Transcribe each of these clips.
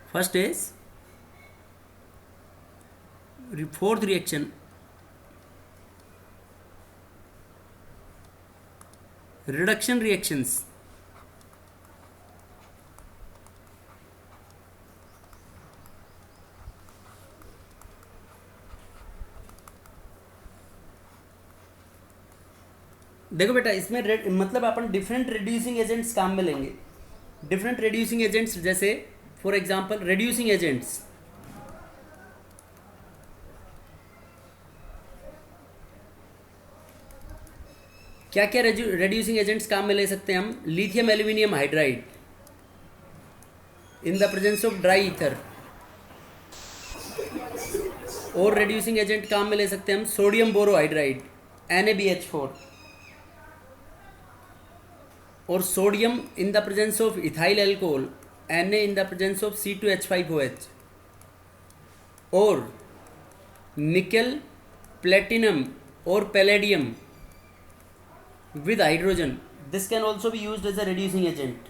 First is fourth reaction reduction reactions. देखो बेटा इसमें मतलब अपन डिफरेंट रिड्यूसिंग एजेंट्स काम में लेंगे। डिफरेंट रिड्यूसिंग एजेंट्स जैसे फॉर एग्जांपल रिड्यूसिंग एजेंट्स, क्या क्या रिड्यूसिंग एजेंट्स काम में ले सकते हैं हम? Lithium aluminium hydride in the presence of dry ether. और रिड्यूसिंग एजेंट काम में ले सकते हैं हम सोडियम बोरोहाइड्राइड NaBH4, और sodium in the presence of ethyl alcohol Na in the presence of C2H5OH, और निकल, प्लेटिनम और palladium with hydrogen, this can also be used as a reducing agent।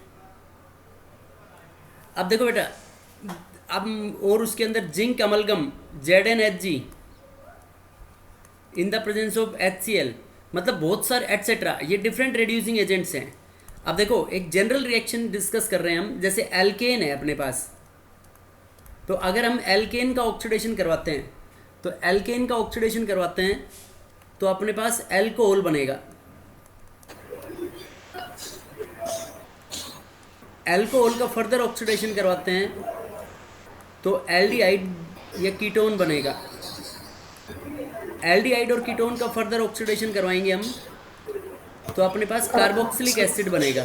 अब देखो बेटा अब और उसके अंदर zinc amalgam ZnHg in the presence of HCl, मतलब बहुत सारे एटसेट्रा, ये डिफरेंट रिड्यूसिंग एजेंट्स हैं। अब देखो एक जनरल रिएक्शन डिस्कस कर रहे हैं हम, जैसे एल्केन है अपने पास, तो अगर हम एल्केन का ऑक्सीडेशन करवाते हैं तो अपने पास एल्कोहल बनेगा। एल्कोहल का फर्दर ऑक्सीडेशन करवाते हैं तो एल्डिहाइड या कीटोन बनेगा। एल्डिहाइड और कीटोन का फर्दर ऑक्सीडेशन करवाएंगे हम तो अपने पास कार्बोक्सिलिक एसिड बनेगा।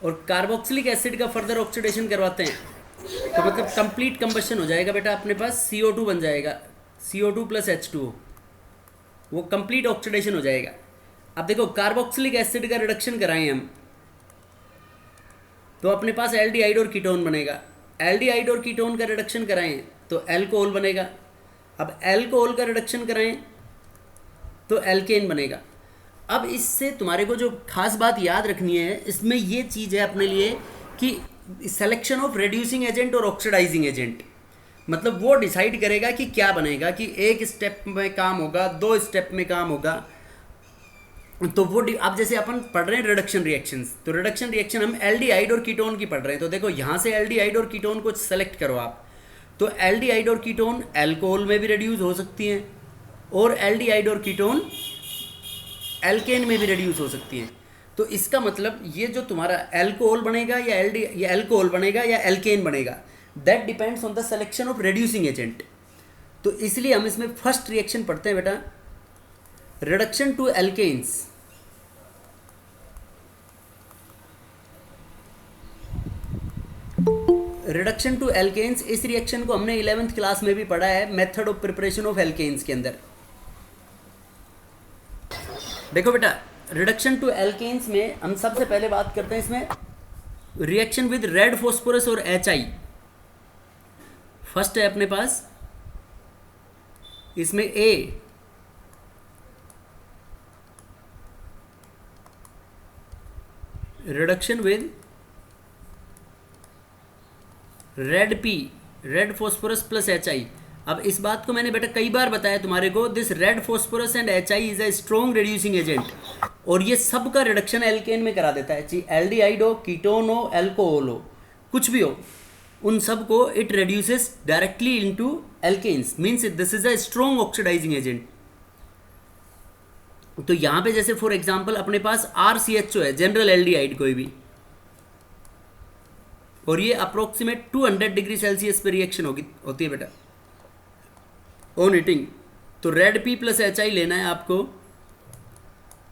और कार्बोक्सिलिक एसिड का फर्दर ऑक्सीडेशन करवाते हैं तो मतलब कंप्लीट कंबशन हो जाएगा बेटा, अपने पास CO2 बन जाएगा, CO2 + H2O, वो कंप्लीट ऑक्सीडेशन हो जाएगा। अब देखो कार्बोक्सिलिक एसिड का रिडक्शन कराएं हम तो अपने पास एल्डिहाइड और कीटोन बनेगा। एल्डिहाइड और कीटोन का रिडक्शन कराएं तो एल्कोहल बनेगा। अब एल्कोहल का रिडक्शन कराएं तो एल्केन बनेगा। अब इससे तुम्हारे को जो खास बात याद रखनी है इसमें ये चीज़ है अपने लिए कि सिलेक्शन ऑफ रिड्यूसिंग एजेंट और ऑक्सीडाइजिंग एजेंट, मतलब वो डिसाइड करेगा कि क्या बनेगा, कि एक स्टेप में काम होगा, 2 स्टेप में काम होगा। तो वो अब जैसे अपन पढ़ रहे हैं रिडक्शन रिएक्शंस, तो रिडक्शन रिएक्शन हम एल्डिहाइड और कीटोन की पढ़ रहे हैं। तो देखो यहाँ से एल्डिहाइड और कीटोन को सेलेक्ट करो आप, तो एल्डिहाइड और कीटोन एल्कोहल में भी रिड्यूस हो सकती हैं और एल्डिहाइड और कीटोन एल्केन में भी रिड्यूस हो सकती हैं। तो इसका मतलब ये जो तुम्हारा एल्कोहल बनेगा या एल्कोहल बनेगा या एल्केन बनेगा, that depends on the selection of reducing agent. तो इसलिए हम इसमें फर्स्ट रिएक्शन पढ़ते हैं बेटा, reduction to alkanes. Reduction to alkanes, इस रिएक्शन को हमने 11th क्लास में भी पढ़ा है, method of preparation of alkanes के अंदर। देखो बेटा रिडक्शन टू एल्केन्स में हम सबसे पहले बात करते हैं इसमें रिएक्शन विद रेड फॉस्फोरस और HI। फर्स्ट है अपने पास इसमें A, reduction with red P, red phosphorus + HI। अब इस बात को मैंने बेटा कई बार बताया तुम्हारे को, this red phosphorus and HI is a strong reducing agent, और ये सब का रिडक्शन एल्केन में करा देता है। चाहे एल्डिहाइड हो, कीटोन हो, एल्कोहल हो, कुछ भी हो, उन सब को it reduces directly into alkanes, means this is a strong oxidising agent. तो यहाँ पे जैसे फॉर एग्जांपल अपने पास RCHO है, जनरल एल्डिहाइड कोई भी, और ये अप्रोक्सीमेट 200 डिग्री सेल्सियस पे रिएक्शन होती है बेटा ऑन हीटिंग। तो रेड P + HI लेना है आपको,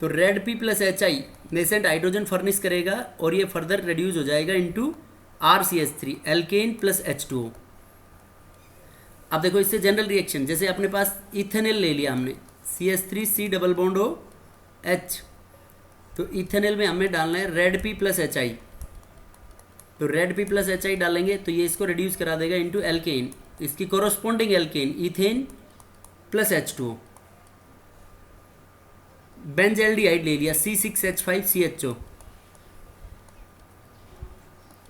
तो red P + HI nascent hydrogen furnish करेगा और ये फर्दर रिड्यूस हो जाएगा इनटू RCH3, एल्केन + H2O। अब देखो इससे जनरल रिएक्शन, जैसे अपने पास इथेनॉल ले लिया हमने, CH3C डबल बॉन्ड OH, तो इथेनॉल में हमें डालना है रेड P + HI, तो रेड P + HI डालेंगे तो ये इसको रिड्यूस करा देगा इनटू एल्केन, इसकी corresponding alkane ethane + H2O। Benzaldehyde ले लिया C6H5CHO,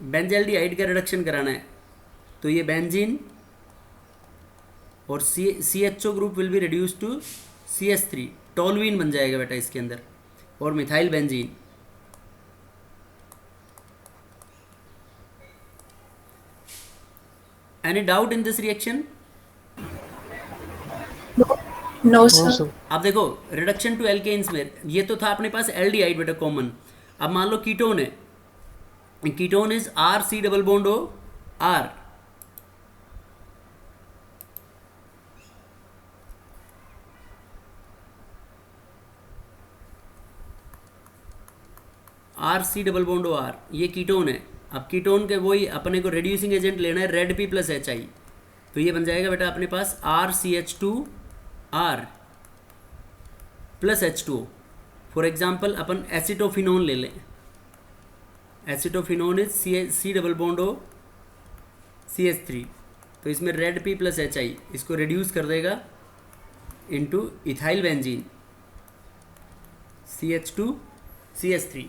बेंजल्डिहाइड का रिडक्शन कराना है तो ये बेंजीन और C H O group will be reduce to CH3, toluene बन जाएगा बेटा इसके अंदर, और methyl benzene. Any doubt in this reaction? No हाँ सर। सर। अब देखो रिडक्शन टू एल्केन्स में ये तो था अपने पास एल्डिहाइड बेटा कॉमन। अब मान लो कीटोन है, ketone is RC double bond O R, RC double bond O R, ये कीटोन है। अब कीटोन के वही अपने को रेड्यूसिंग एजेंट लेना है रेड P प्लस HI, तो ये बन जाएगा बेटा अपने पास RCH2R plus H2O। For example upon acetophenone ले लें, acetophenone is C double bond O CH3, तो इसमें रेड P प्लस HI इसको रिड्यूस कर देगा into ethyl benzene CH2 CH3।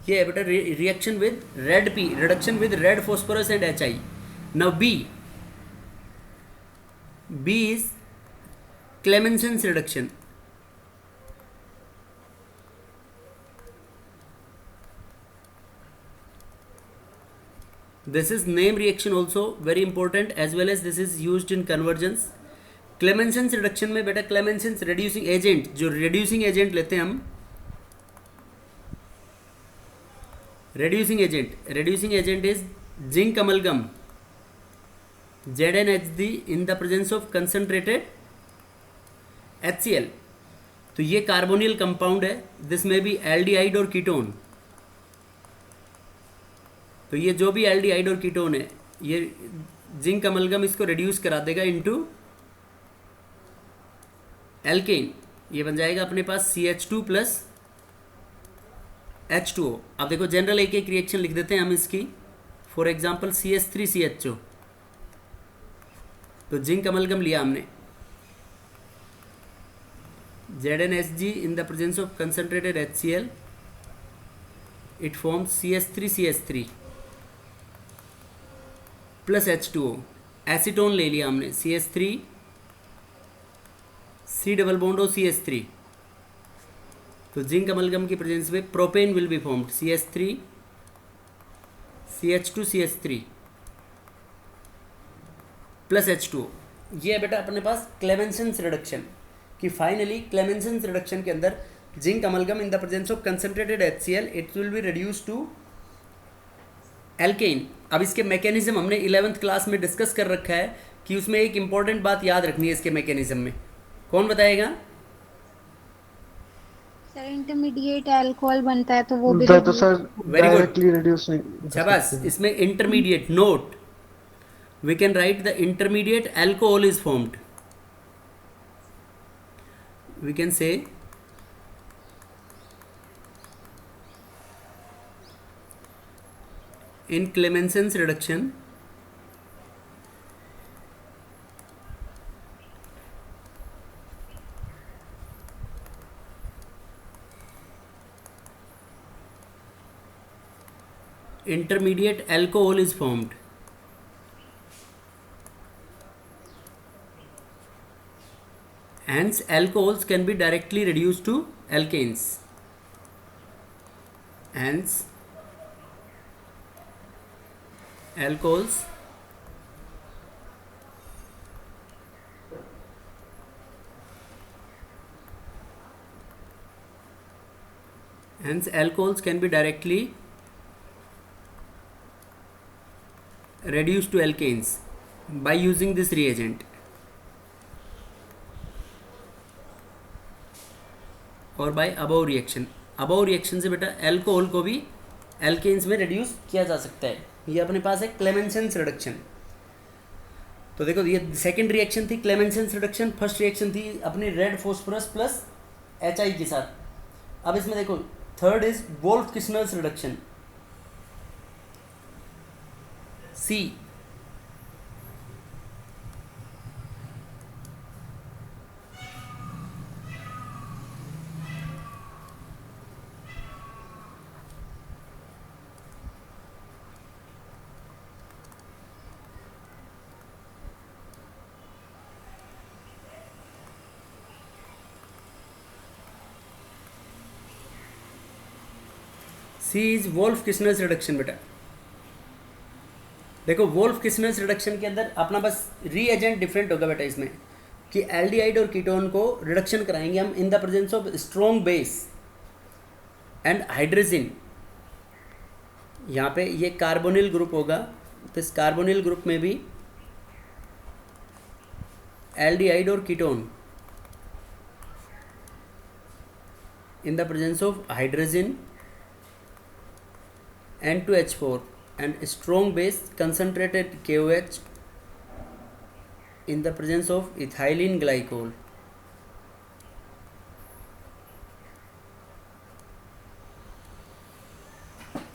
ये है बेटा reaction with red P, reduction with red phosphorus and HI। Now B is Clemenson's reduction. This is name reaction also very important, as well as this is used in convergence. Clemenson's reduction में बेटा Clemenson's reducing agent, जो reducing agent लेते हैं हम, reducing agent is zinc amalgam ZnHD in the presence of concentrated HCl। तो ये carbonyl compound है, this में भी एल्डिहाइड और कीटोन, तो ये जो भी एल्डिहाइड और कीटोन है ये जिंक अमलगम इसको रिड्यूस करा देगा इनटू एल्केन, ये बन जाएगा अपने पास CH2 प्लस H2O। अब देखो जनरल एक एक रिएक्शन लिख देते हैं हम इसकी, फॉर एग्जांपल CH3CHO, तो जिंक अमलगम लिया हमने, ZnHG in the presence of concentrated HCl, it forms CH3CH3 plus H2O। Acetone ले लिया हमने CH3 C double bond O CH3, तो जिंक अमलगम की प्रेजेंस में propane will be formed CH3 CH2 CH3 plus H2O। ये है बेटा अपने पास क्लेमेंसन्स रिडक्शन कि फाइनली क्लेमेंसन्स रिडक्शन के अंदर zinc amalgam in the presence of concentrated HCl it will be reduce to alkane. अब इसके मैकेनिज्म हमने 11th क्लास में डिस्कस कर रखा है कि उसमें एक इंपॉर्टेंट बात याद रखनी है इसके मैकेनिज्म में, कौन बताएगा? सर इंटरमीडिएट अल्कोहल बनता है तो वो भी तो sir very good, directly reduce नहीं कर शाबाश। सकते। इसमें intermediate note, we can write the intermediate alcohol is formed, we can say in Clemenson's reduction intermediate alcohol is formed, hence alcohols can be directly reduced to alkanes, hence alcohols can be directly reduced to alkanes by using this reagent, और by above reaction. Above reaction से बेटा alcohol को भी alkanes में reduce किया जा सकता है। ये अपने पास है क्लेमेंसन्स रिडक्शन। तो देखो ये सेकंड रिएक्शन थी क्लेमेंसन्स रिडक्शन, फर्स्ट रिएक्शन थी अपनी रेड फॉस्फोरस प्लस HI के साथ। अब इसमें देखो third is Wolff Kishner's reduction C। C is Wolff Kishner's reduction बेटा। देखो वोल्फ किस्नर्स रिडक्शन के अंदर अपना बस रीएजेंट डिफरेंट होगा बेटा इसमें, कि एल्डिहाइड और कीटोन को रिडक्शन कराएंगे हम इन the presence of strong base and hydrogen. यहाँ पे ये कार्बोनिल ग्रुप होगा, तो इस कार्बोनिल ग्रुप में भी एल्डिहाइड और ketone in the presence of hydrogen N2H4 and strong base concentrated KOH in the presence of ethylene glycol।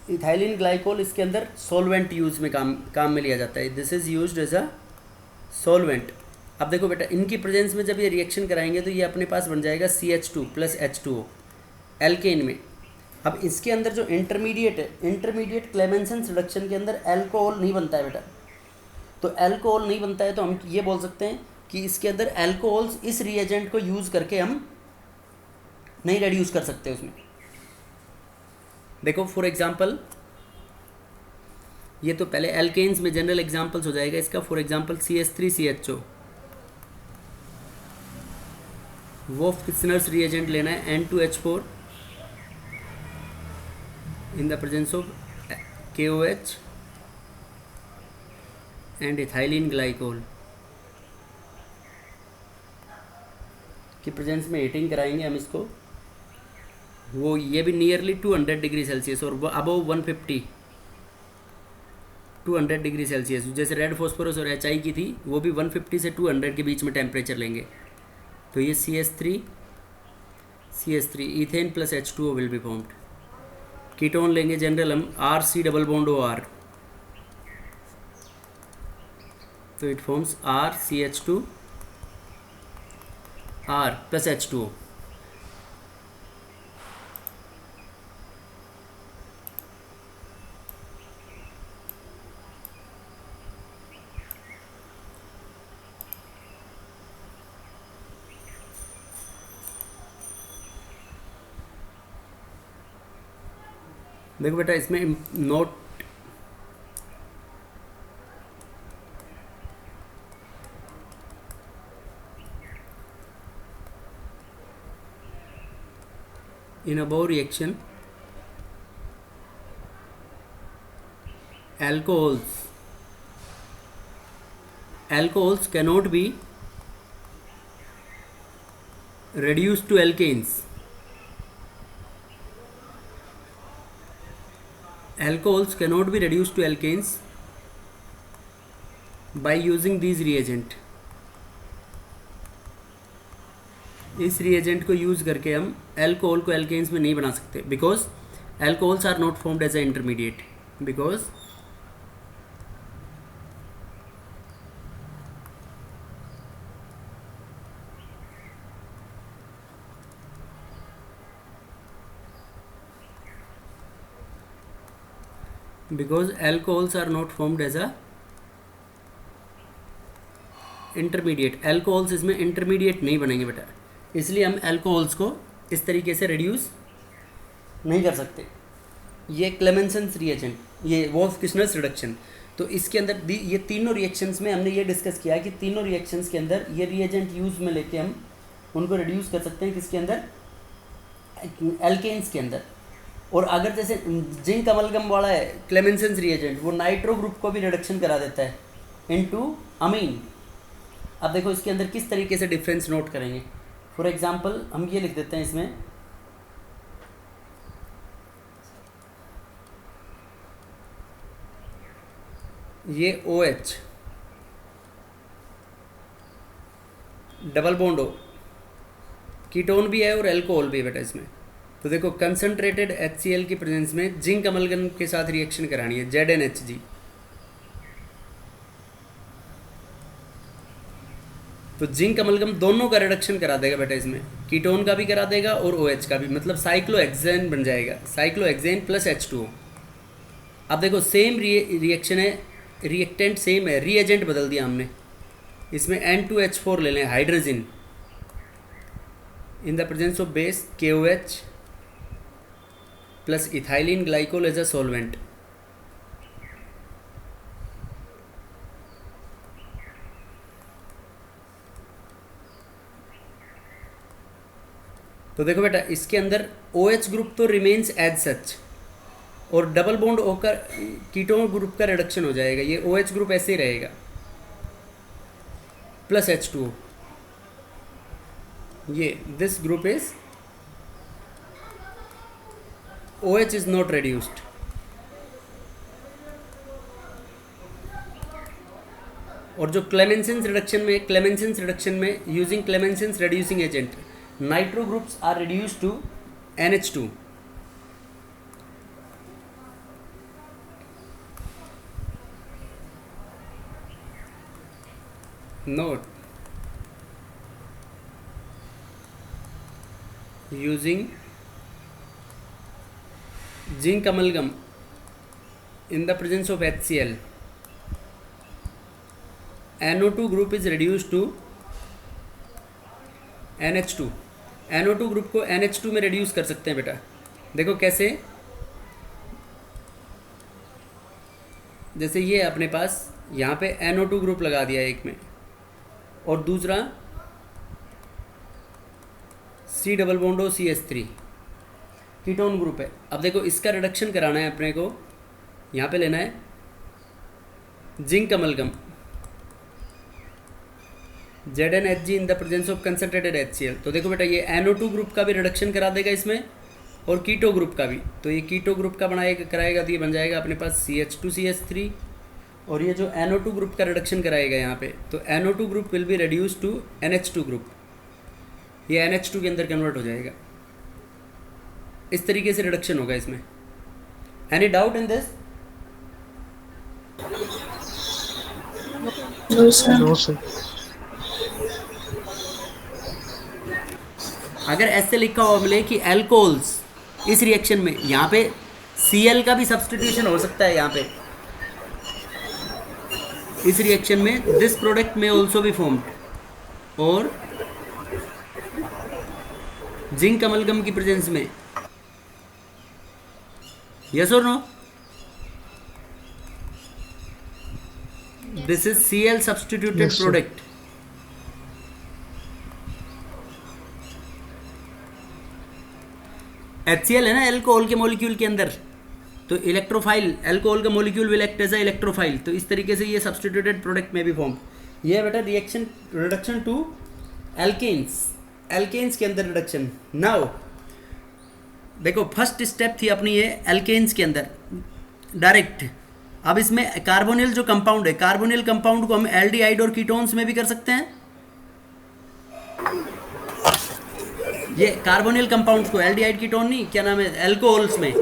Ethylene glycol इसके अंदर सॉल्वेंट यूज में काम में लिया जाता है। This is used as a solvent. अब देखो बेटा इनकी प्रेजेंस में जब ये रिएक्शन कराएंगे तो ये अपने पास बन जाएगा CH2 + H2O एल्केन में। अब इसके अंदर जो इंटरमीडिएट है, इंटरमीडिएट क्लेमेंसन रिडक्शन के अंदर अल्कोहल नहीं बनता है बेटा। तो अल्कोहल नहीं बनता है तो हम ये बोल सकते हैं कि इसके अंदर अल्कोहल्स इस रिएजेंट को यूज़ करके हम नहीं रेड्यूस कर सकते उसमें। देखो फॉर एग्जांपल ये तो पहले एल्केन्स में जनरल एग्जांपल्स हो जाएगा इसका। For example CH3CHO, Wolff Kishner's reagent लेना है N2H4 in the presence of KOH and ethylene glycol की प्रेजेंस में हीटिंग कराएंगे हम इसको। वो ये भी नियरली 200 डिग्री सेल्सियस और अबव 150 200 डिग्री सेल्सियस। जैसे रेड फॉस्फोरस और HI की थी वो भी 150 से 200 के बीच में टेम्परेचर लेंगे। तो ये CH3 ethane + H2O will be formed. Ketone लेंगे जनरल हम RC डबल बॉन्ड OR, तो it forms RCH2 R + H2O। देखो बेटा इसमें note in above reaction alcohols cannot be reduced to alkanes। Alcohols cannot be reduced to alkanes by using these reagent। इस reagent को use करके हम alcohol को alkanes में नहीं बना सकते, because alcohols are not formed as a intermediate. Because alcohols are not formed as a intermediate। alcohols इसमें intermediate नहीं बनेंगे बेटा, इसलिए हम alcohols को इस तरीके से reduce नहीं कर सकते। ये क्लेमेंसन्स रिएजेंट, ये वोल्फ किस्नर्स रिडक्शन। तो इसके अंदर ये तीनों रिएक्शंस में हमने ये डिस्कस किया कि तीनों रिएक्शंस के अंदर ये रिएजेंट यूज में लेके हम उनको रिड्यूस कर सकते हैं किसके अंदर, एल्केन्स के अंदर। और अगर जैसे जिंक अमलगम वाला है क्लेमेंसन्स रिएजेंट, वो नाइट्रो ग्रुप को भी रिडक्शन करा देता है इनटू अमीन। अब देखो इसके अंदर किस तरीके से डिफरेंस नोट करेंगे। फॉर एग्जांपल हम ये लिख देते हैं इसमें, ये OH double bond O, ketone भी है और अल्कोहल भी है बेटा इसमें। तो देखो कंसंट्रेटेड HCl की प्रेजेंस में जिंक अमलगम के साथ रिएक्शन करानी है ZnHg। तो जिंक अमलगम दोनों का रिडक्शन करा देगा बेटा इसमें, कीटोन का भी करा देगा और OH का भी, मतलब साइक्लोहेक्सेन बन जाएगा, साइक्लोहेक्सेन + H2O। अब देखो सेम रिएक्शन है, रिएक्टेंट सेम है, रीएजेंट बदल दिया हमने। इसमें N2H4 ले लें hydrogen in the presence of base KOH plus ethylene glycol as a solvent. तो देखो बेटा इसके अंदर OH ग्रुप तो रिमेन्स एज सच, और डबल बॉन्ड होकर कीटोन ग्रुप का रिडक्शन हो जाएगा, ये OH ग्रुप ऐसे ही रहेगा प्लस H2O, ये this group is OH is not reduced. और जो क्लेमेंसेंस रिडक्शन में using Clemmensen's reducing agent nitro groups are reduced to NH2। Note, using zinc amalgam in the presence of HCl, NO2 group is reduced to NH2। NO2 group को NH2 में reduce कर सकते हैं बेटा, देखो कैसे, जैसे ये अपने पास यहाँ पे NO2 ग्रुप लगा दिया एक में, और दूसरा C double bond CH3 ketone group है। अब देखो इसका रिडक्शन कराना है अपने को, यहाँ पे लेना है zinc amalgam ZnHg in the presence of concentrated HCl। तो देखो बेटा ये NO2 ग्रुप का भी रिडक्शन करा देगा इसमें, और कीटो ग्रुप का भी। तो ये कीटो ग्रुप का कराएगा तो ये बन जाएगा अपने पास CH2CH3, और ये जो NO2 ग्रुप का रिडक्शन कराएगा यहाँ पे, तो NO2 group will be reduce to NH2 group, ये NH2 के अंदर कन्वर्ट हो जाएगा। इस तरीके से रिडक्शन होगा इसमें। Any doubt in this? No sir. अगर ऐसे लिखा हो बोले कि एल्कोहल्स इस रिएक्शन में, यहाँ पे Cl का भी सब्सटीट्यूशन हो सकता है यहाँ पे इस रिएक्शन में, this product may also be formed, और जिंक अमलगम की प्रेजेंस में, यस और no? This is Cl substituted product. HCl है ना एल्कोहल के मॉलिक्यूल के अंदर, तो इलेक्ट्रोफाइल, एल्कोहल का molecule will act as a electrophile, तो इस तरीके से ये सब्सटीट्यूटेड प्रोडक्ट में भी फॉर्म। ये है बेटा रिडक्शन टू एल्केन्स के अंदर रिडक्शन। नाउ देखो फर्स्ट स्टेप थी अपनी ये एल्केन्स के अंदर डायरेक्ट। अब इसमें कार्बोनिल जो कंपाउंड है, कार्बोनिल कंपाउंड को हम एल्डिहाइड और कीटोन्स में भी कर सकते हैं। ये कार्बोनिल कंपाउंड को एल्डिहाइड कीटोन नहीं, क्या नाम है, एल्कोहल्स में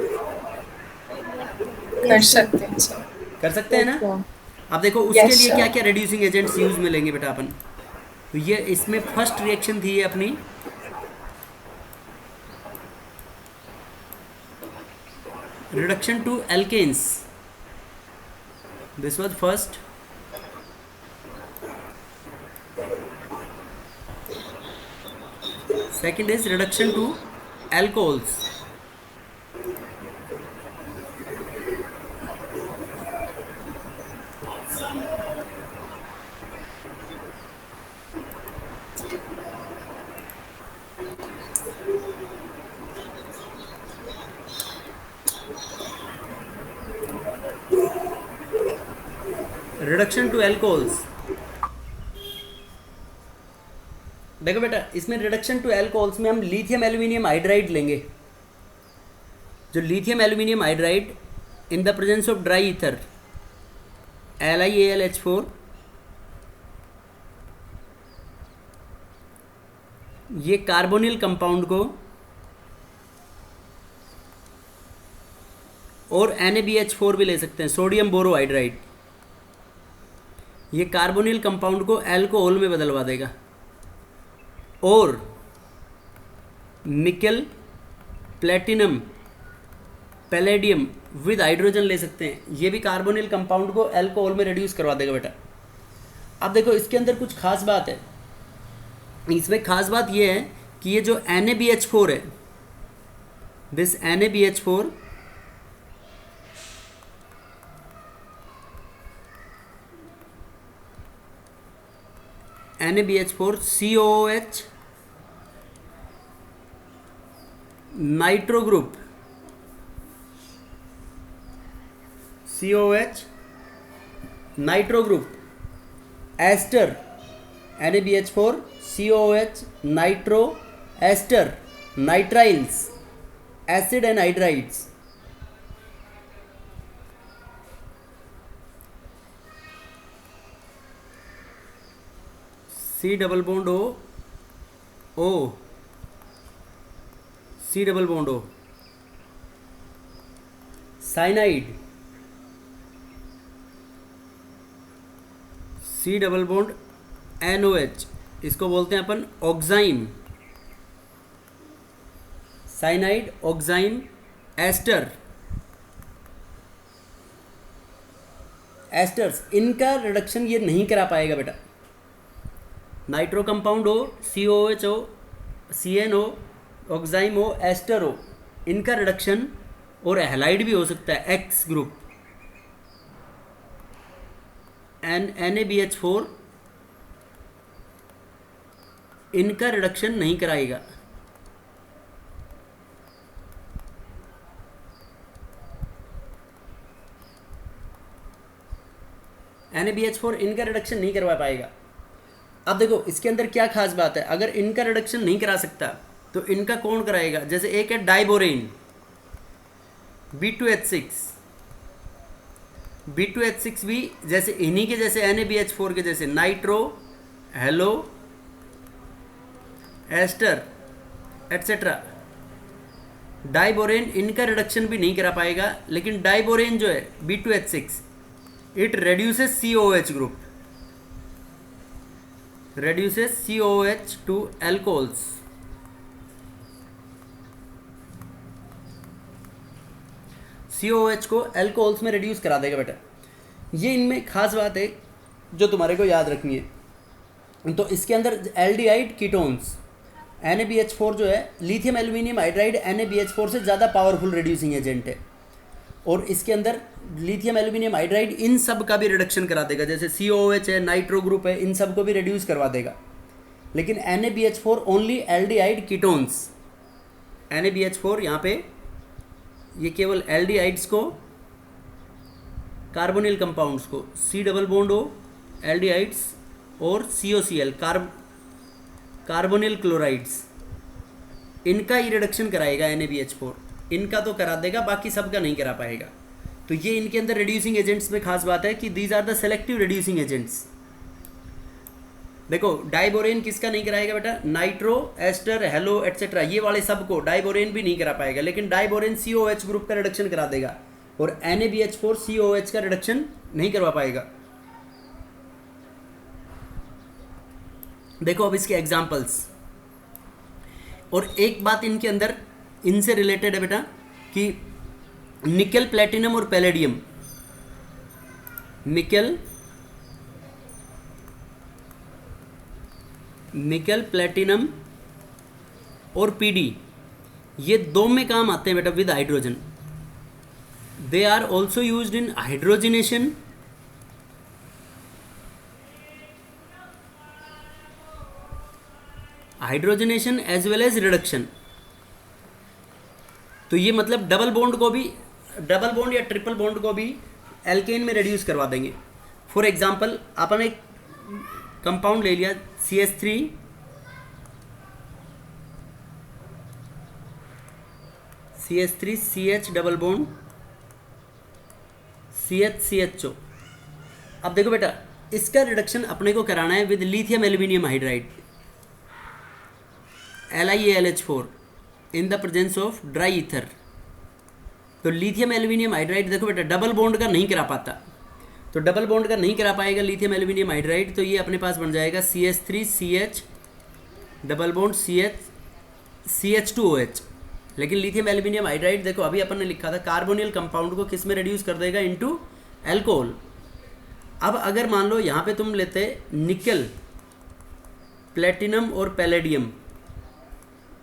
कर सकते हैं सर। कर सकते हैं ना। अब देखो उसके लिए क्या क्या रिड्यूसिंग एजेंट्स यूज में लेंगे बेटा अपन। तो ये इसमें फर्स्ट रिएक्शन थी ये अपनी reduction to alkanes, this was first. Second is reduction to alcohols. Reduction to alcohols. देखो बेटा इसमें रिडक्शन टू एल्कोहल्स में हम लिथियम एल्यूमिनियम हाइड्राइड लेंगे। जो lithium aluminium hydride in the presence of dry ether LiAlH4, ये कार्बोनिल कंपाउंड को और NaBH4 भी ले सकते हैं, सोडियम बोरोहाइड्राइड, ये कार्बोनिल कंपाउंड को एल्कोहल में बदलवा देगा। और निकल, प्लेटिनम, पैलेडियम विद हाइड्रोजन ले सकते हैं, ये भी कार्बोनिल कंपाउंड को एल्कोहल में रिड्यूस करवा देगा बेटा। अब देखो इसके अंदर कुछ खास बात है, इसमें खास बात ये है कि ये जो NaBH4 है, this NaBH4 COOH nitro group, COOH nitro group, ester, NaBH4 COOH nitro ester, nitriles, acid and hydrides. C double bond O, O, C double bond O, cyanide, C double bond NOH, इसको बोलते हैं अपन oxime, cyanide, oxime, ester, esters, इनका reduction ये नहीं करा पाएगा बेटा। नाइट्रो कंपाउंड हो, COOH हो, CN हो, ऑक्साइम हो, एस्टर हो, इनका रिडक्शन, और हैलाइड भी हो सकता है, X ग्रुप, NaBH4, इनका रिडक्शन नहीं कराएगा। NaBH4 इनका रिडक्शन नहीं करवा पाएगा। अब देखो इसके अंदर क्या खास बात है, अगर इनका रिडक्शन नहीं करा सकता तो इनका कौन कराएगा? जैसे एक है डाइबोरेन, B2H6, B2H6 भी जैसे इन्हीं के जैसे NaBH4 के जैसे nitro, halo, ester etcetera. Diborane इनका रिडक्शन भी नहीं करा पाएगा, लेकिन डाइबोरेन जो है B2H6 it reduces COOH group, reduces COOH to alcohols। COOH को alcohols में reduce करा देगा बेटा। ये इनमें खास बात है जो तुम्हारे को याद रखनी है। तो इसके अंदर एल्डिहाइड कीटोन्स, NaBH4 जो है लिथियम एल्यूमिनियम हाइड्राइड NaBH4 से ज़्यादा पावरफुल रिड्यूसिंग एजेंट है, और इसके अंदर लिथियम एल्यूमिनियम हाइड्राइड इन सब का भी रिडक्शन करा देगा। जैसे COOH है, नाइट्रो ग्रुप है, इन सब को भी रिड्यूस करवा देगा। लेकिन NaBH4 only aldehyde ketones, NaBH4 यहाँ पे ये केवल एल्डिहाइड्स को, कार्बोनिल कंपाउंड्स को, C double bond O aldehydes और COCl कार्बोनिल क्लोराइड्स, इनका ही रिडक्शन कराएगा NaBH4। इनका तो करा देगा, बाकी सब का नहीं करा पाएगा। तो ये इनके अंदर रिड्यूसिंग एजेंट्स में खास बात है कि these are the selective reducing agents. देखो डाइबोरेन किसका नहीं कराएगा बेटा? नाइट्रो, एस्टर, हेलो एटसेट्रा, ये वाले सब को डाइबोरेन भी नहीं करा पाएगा, लेकिन डाइबोरेन COOH ग्रुप का रिडक्शन करा देगा, और NaBH4 COOH का रिडक्शन नहीं करवा पाएगा। देखो अब इसके एग्जाम्पल्स, और एक बात इनके अंदर इनसे रिलेटेड है बेटा कि निकल, प्लेटिनम और पैलेडियम, निकल, प्लेटिनम और PD, ये दो में काम आते हैं बेटा with hydrogen. They are also used in hydrogenation, as well as reduction. तो ये मतलब डबल बॉन्ड को भी, डबल बॉन्ड या ट्रिपल बॉन्ड को भी एल्केन में रिड्यूस करवा देंगे। फॉर एग्जांपल अपन एक कंपाउंड ले लिया CH3 CH double bond CHCHO। अब देखो बेटा इसका रिडक्शन अपने को कराना है with lithium aluminium hydride LiAlH4 in the presence of dry ether. तो लिथियम एल्यूमिनियम हाइड्राइड देखो बेटा डबल बॉन्ड का नहीं करा पाता, तो डबल बॉन्ड का नहीं करा पाएगा लिथियम एल्यूमिनियम हाइड्राइड, तो ये अपने पास बन जाएगा CH3 CH double bond CH2OH। लेकिन लिथियम एल्यूमिनियम हाइड्राइड देखो अभी अपन ने लिखा था कार्बोनिल कंपाउंड को किस में रिड्यूस कर देगा? Into alcohol. अब अगर मान लो यहाँ पे तुम लेते निकल, प्लेटिनम और पैलेडियम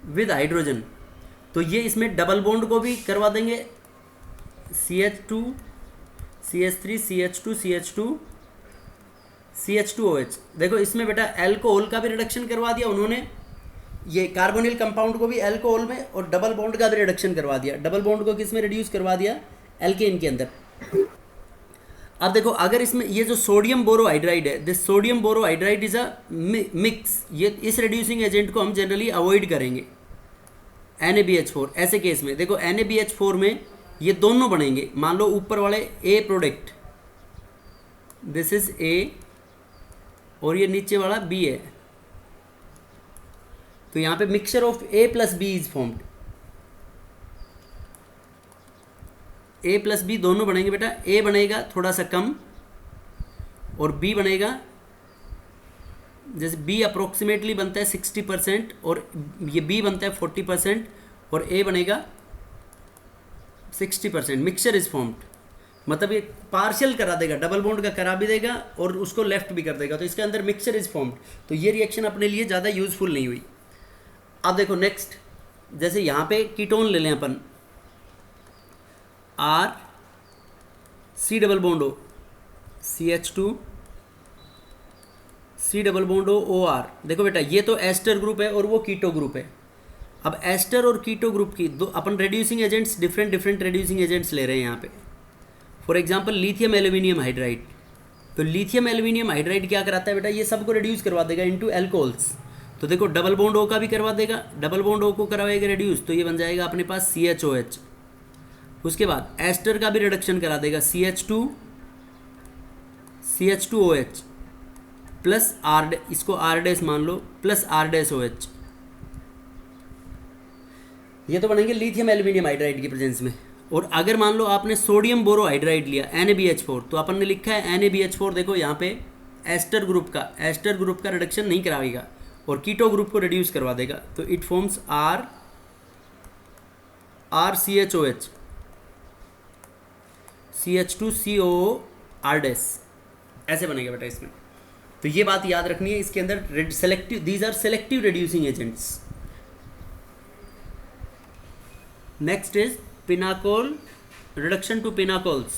विद हाइड्रोजन, तो ये इसमें डबल बॉन्ड को भी करवा देंगे, CH2 CH3 CH2 CH2 CH2OH। देखो इसमें बेटा एल्कोहल का भी रिडक्शन करवा दिया उन्होंने, ये कार्बोनिल कंपाउंड को भी एल्कोहल में, और डबल बॉन्ड का भी रिडक्शन करवा दिया। डबल बॉन्ड को किस में रिड्यूस करवा दिया? एल्केन के अंदर। अब देखो अगर इसमें ये जो सोडियम बोरोहाइड्राइड है, this sodium borohydride is a mix, ये इस रिड्यूसिंग एजेंट को हम जनरली अवॉइड करेंगे NaBH4। ऐसे केस में देखो NaBH4 में ये दोनों बनेंगे, मान लो ऊपर वाले A product, this is A और ये नीचे वाला B है, तो यहाँ पे mixture of A plus B is formed. A plus B दोनों बनेंगे बेटा, A बनेगा थोड़ा सा कम और B बनेगा, जैसे B अप्रोक्सीमेटली बनता है 60% और ये B बनता है 40% और A बनेगा 60%। मिक्सचर इज फॉर्म्ड, मतलब ये पार्शियल करा देगा, डबल बॉन्ड का करा भी देगा और उसको लेफ्ट भी कर देगा, तो इसके अंदर मिक्सचर इज फॉर्म्ड। तो ये रिएक्शन अपने लिए ज़्यादा यूजफुल नहीं हुई। अब देखो नेक्स्ट, जैसे यहाँ पे कीटोन ले लें अपन, R C double bond O CH2 C double bond O OR। देखो बेटा ये तो एस्टर ग्रुप है और वो कीटो ग्रुप है। अब एस्टर और कीटो ग्रुप की दो अपन reducing agents, different reducing agents ले रहे हैं यहाँ पे। For example lithium aluminium hydride, तो लिथियम एल्यूमिनियम हाइड्राइड क्या कराता है बेटा? ये सबको रिड्यूस करवा देगा इनटू एल्कोहल्स। तो देखो डबल बॉन्ड O का भी करवा देगा, डबल बॉन्ड O को करवाएगा रिड्यूस, तो ये बन जाएगा अपने पास CHOH। उसके बाद एस्टर का भी रिडक्शन करा देगा, CH2 CH2OH प्लस R, इसको R डैश मान लो, प्लस R डैश OH। ये तो बनेंगे लिथियम एल्यूमिनियम हाइड्राइड की प्रेजेंस में। और अगर मान लो आपने सोडियम बोरोहाइड्राइड लिया NaBH4, तो अपन ने लिखा है NaBH4, देखो यहाँ पे एस्टर ग्रुप का रिडक्शन नहीं कराएगा और कीटो ग्रुप को रिड्यूस करवा देगा, तो it forms RCHOH CH2COO R dash, ऐसे बनेगा बेटा इसमें। तो ये बात याद रखनी है, इसके अंदर selective, these are selective reducing agents. Next is pinacol, reduction to pinacols.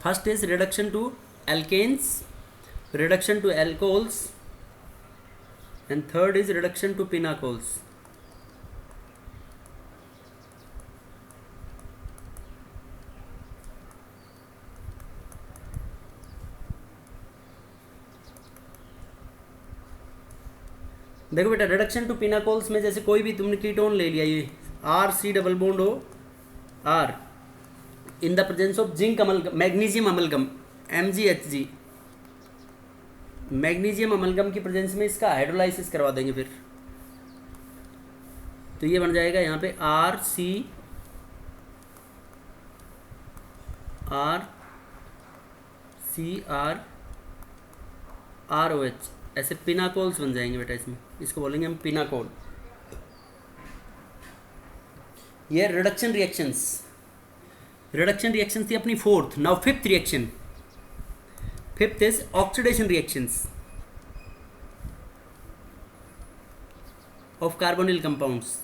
First is reduction to alkanes, reduction to alcohols, and third is reduction to pinacols. देखो बेटा रिडक्शन टू पिनाकोल्स में जैसे कोई भी तुमने कीटोन ले लिया, ये R C double bond O R in the presence of zinc amalgam, magnesium amalgam MgHg, magnesium amalgam की प्रेजेंस में इसका हाइड्रोलाइसिस करवा देंगे फिर, तो ये बन जाएगा यहाँ पे RCROH, ऐसे पिनाकोल्स बन जाएंगे बेटा इसमें, इसको बोलेंगे हम पिनाकोल। ये रिडक्शन रिएक्शंस थी अपनी fourth. Now fifth reaction, fifth is oxidation reactions of carbonyl compounds.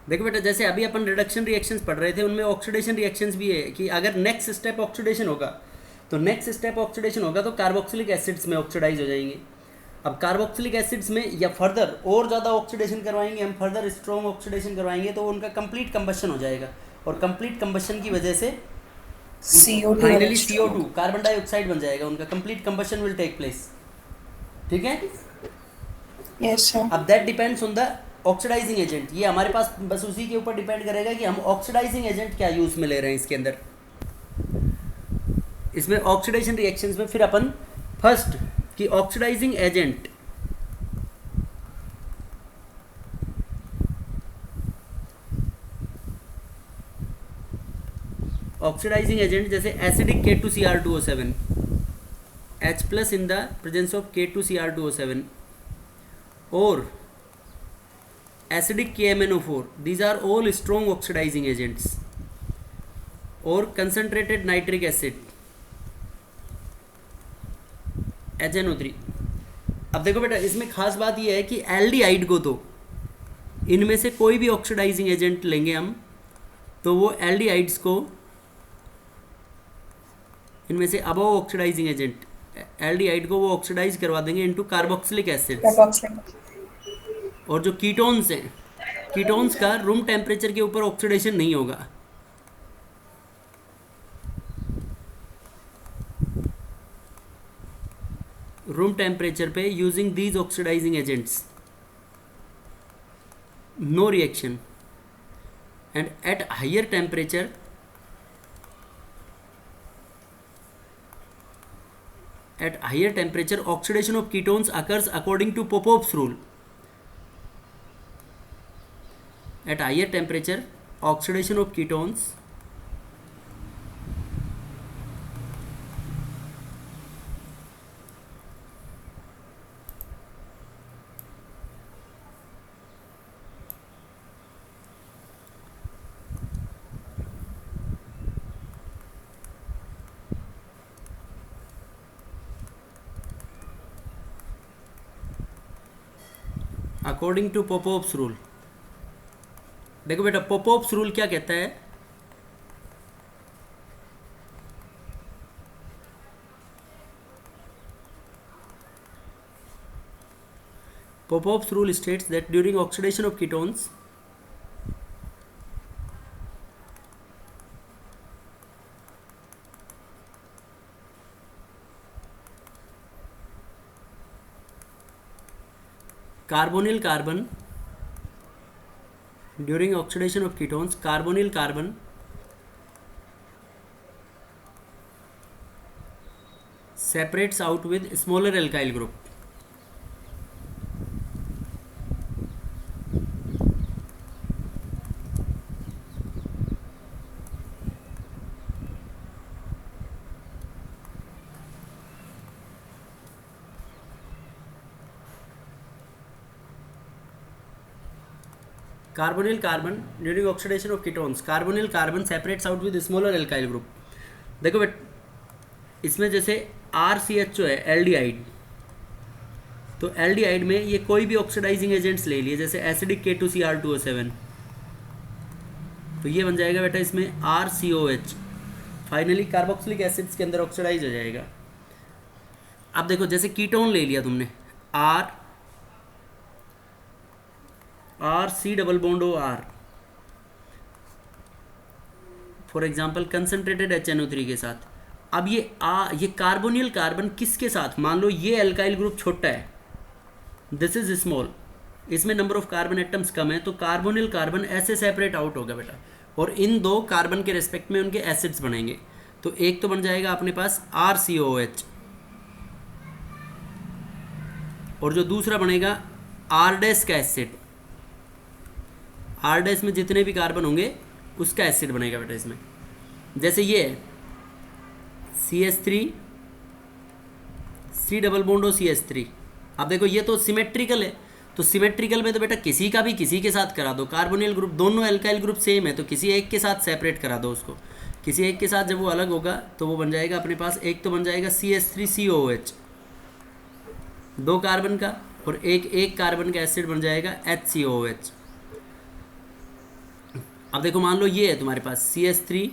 देखो बेटा जैसे अभी अपन रिडक्शन रिएक्शंस पढ़ रहे थे, उनमें ऑक्सीडेशन रिएक्शंस भी है कि अगर नेक्स्ट स्टेप ऑक्सीडेशन होगा तो कार्बोक्सिलिक एसिड्स में ऑक्सीडाइज हो जाएंगे। अब कार्बोक्सिलिक एसिड्स में या फर्दर और ज़्यादा ऑक्सीडेशन करवाएंगे हम, फर्दर स्ट्रॉन्ग ऑक्सीडेशन करवाएंगे तो उनका कंप्लीट कंबशन हो जाएगा, और कंप्लीट कंबशन की वजह से फाइनली CO2 कार्बन डाइऑक्साइड बन जाएगा, उनका complete combustion will take place. ठीक है, यस सर। अब that depends on the oxidising agent. ये हमारे पास बस उसी के ऊपर डिपेंड करेगा कि हम ऑक्सीडाइजिंग एजेंट क्या यूज में ले रहे हैं इसके अंदर। इसमें ऑक्सीडेशन रिएक्शंस में फिर अपन फर्स्ट कि ऑक्सीडाइजिंग एजेंट जैसे acidic K2Cr2O7, H plus in the presence of K2Cr2O7 or acidic KMnO4. These are all strong oxidizing agents. और concentrated nitric acid HNO3. अब देखो बेटा, इसमें खास बात यह है कि एल्डिहाइड को तो इनमें से कोई भी ऑक्सीडाइजिंग एजेंट लेंगे हम तो वो एल्डिहाइड्स को इनमें से अबव ऑक्सीडाइजिंग एजेंट एल्डिहाइड को वो ऑक्सीडाइज करवा देंगे इनटू कार्बोक्सिलिक एसिड। और जो कीटोन्स हैं, कीटोन्स का रूम टेम्परेचर के ऊपर ऑक्सीडेशन नहीं होगा। रूम टेम्परेचर पे using these oxidising agents no reaction, and at higher temperature oxidation of ketones occurs according to Popov's rule. At higher temperature oxidation of ketones according to Popov's rule. देखो बेटा, Popov's rule क्या कहता है? Popov's rule states that during oxidation of ketones carbonyl carbon during oxidation of ketones, carbonyl carbon separates out with smaller alkyl group. Carbonyl carbon during oxidation of ketones, carbonyl carbon separates out with smaller alkyl group. देखो बेट, इसमें जैसे RCHO है aldehyde, तो aldehyde में ये कोई भी oxidising agents ले लिए, जैसे एसिडिक K2Cr2O7, तो ये बन जाएगा बेटा इसमें RCOH, फाइनली कार्बोक्सिलिक एसिड्स के अंदर ऑक्सीडाइज हो जाएगा। अब देखो, जैसे कीटोन ले लिया तुमने C double bond O R, for example concentrated HNO3 के साथ। अब ये कार्बोनिल कार्बन किसके साथ, मान लो ये एल्काइल ग्रुप छोटा है, दिस इज स्मॉल, इसमें number of carbon atoms come है, तो कार्बोनिल कार्बन ऐसे सेपरेट आउट होगा बेटा, और इन दो कार्बन के रेस्पेक्ट में उनके एसिड्स बनेंगे। तो एक तो बन जाएगा अपने पास RCOH, और जो दूसरा बनेगा R- का एसिड, R- में जितने भी कार्बन होंगे उसका एसिड बनेगा बेटा इसमें। जैसे ये है CH3 C double bond O CH3। अब देखो ये तो सिमेट्रिकल है, तो सिमेट्रिकल में तो बेटा किसी का भी किसी के साथ करा दो, कार्बोनिल ग्रुप दोनों एल्काइल ग्रुप सेम है तो किसी एक के साथ सेपरेट करा दो उसको, किसी एक के साथ जब वो अलग होगा तो वो बन जाएगा अपने पास, एक तो बन जाएगा CH3COOH दो कार्बन का, और एक कार्बन का एसिड बन जाएगा HCOOH। अब देखो मान लो ये है तुम्हारे पास CH3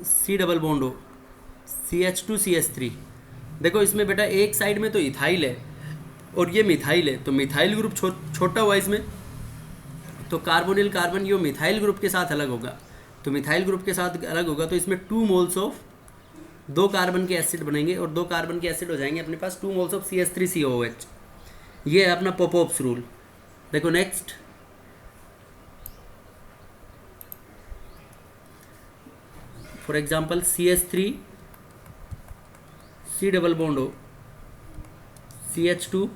C double bond O CH2 CH3। देखो इसमें बेटा एक साइड में तो इथाइल है और ये मिथाइल है, तो मिथाइल ग्रुप छोटा हुआ इसमें, तो कार्बोनिल कार्बन ये मिथाइल ग्रुप के साथ अलग होगा, तो मिथाइल ग्रुप के साथ अलग होगा तो इसमें 2 मोल्स ऑफ दो कार्बन के एसिड बनेंगे, और दो कार्बन के एसिड हो जाएंगे अपने पास 2 मोल्स ऑफ CH3COOH। ये है अपना पोपोव्स रूल। देखो next, for example CH3 C double bond O CH2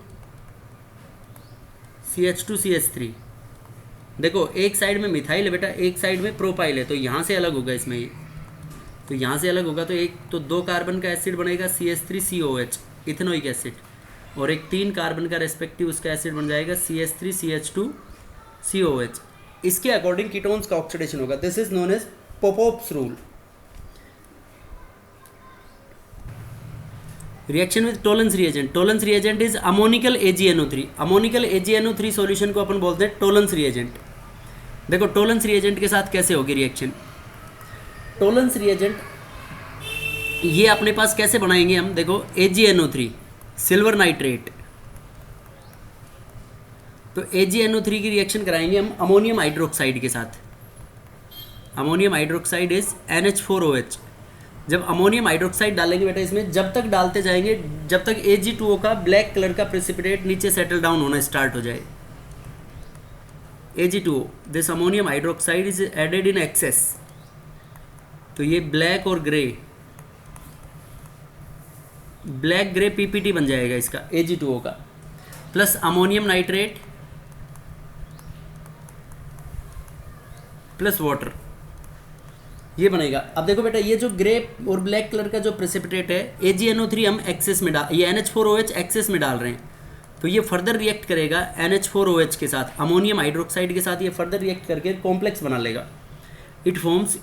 CH3। देखो एक साइड में मिथाइल है बेटा, एक साइड में प्रोपाइल है, तो यहाँ से अलग होगा इसमें ये, तो यहाँ से अलग होगा तो एक तो 2 कार्बन का एसिड बनेगा CH3COH इथेनोइक एसिड, और एक 3 कार्बन का रेस्पेक्टिव उसका एसिड बन जाएगा CH3CH2COH। इसके अकॉर्डिंग कीटोन्स का ऑक्सीडेशन होगा। This is known as Popov's rule. Reaction with Tollens reagent. Tollens reagent is ammoniacal AgNO3। Ammoniacal AgNO3 solution को अपन बोलते हैं टोलेंस रिएजेंट। देखो टोलेंस रिएजेंट के साथ कैसे होगी रिएक्शन। टोलेंस रिएजेंट ये अपने पास कैसे बनाएंगे हम, देखो AgNO3 सिल्वर नाइट्रेट, तो AgNO3 की रिएक्शन कराएंगे हम अमोनियम हाइड्रोक्साइड के साथ। Ammonium hydroxide is NH4OH। जब अमोनियम हाइड्रोक्साइड डालेंगे बेटा इसमें, जब तक डालते जाएंगे जब तक Ag2O का ब्लैक कलर का प्रेसिपिटेट नीचे सेटल डाउन होना स्टार्ट हो जाए। Ag2O, this ammonium hydroxide is added in excess, तो ये ब्लैक और ग्रे, ब्लैक ग्रे PPT बन जाएगा इसका Ag2O का, plus ammonium nitrate plus water, ये बनेगा। अब देखो बेटा ये जो ग्रे और ब्लैक कलर का जो प्रेसिपिटेट है AgNO3 हम एक्सेस में डाल, ये NH4OH एक्सेस में डाल रहे हैं, तो ये फर्दर रिएक्ट करेगा NH4OH के साथ, अमोनियम हाइड्रोक्साइड के साथ ये फर्दर रिएक्ट करके कॉम्प्लेक्स बना लेगा। It forms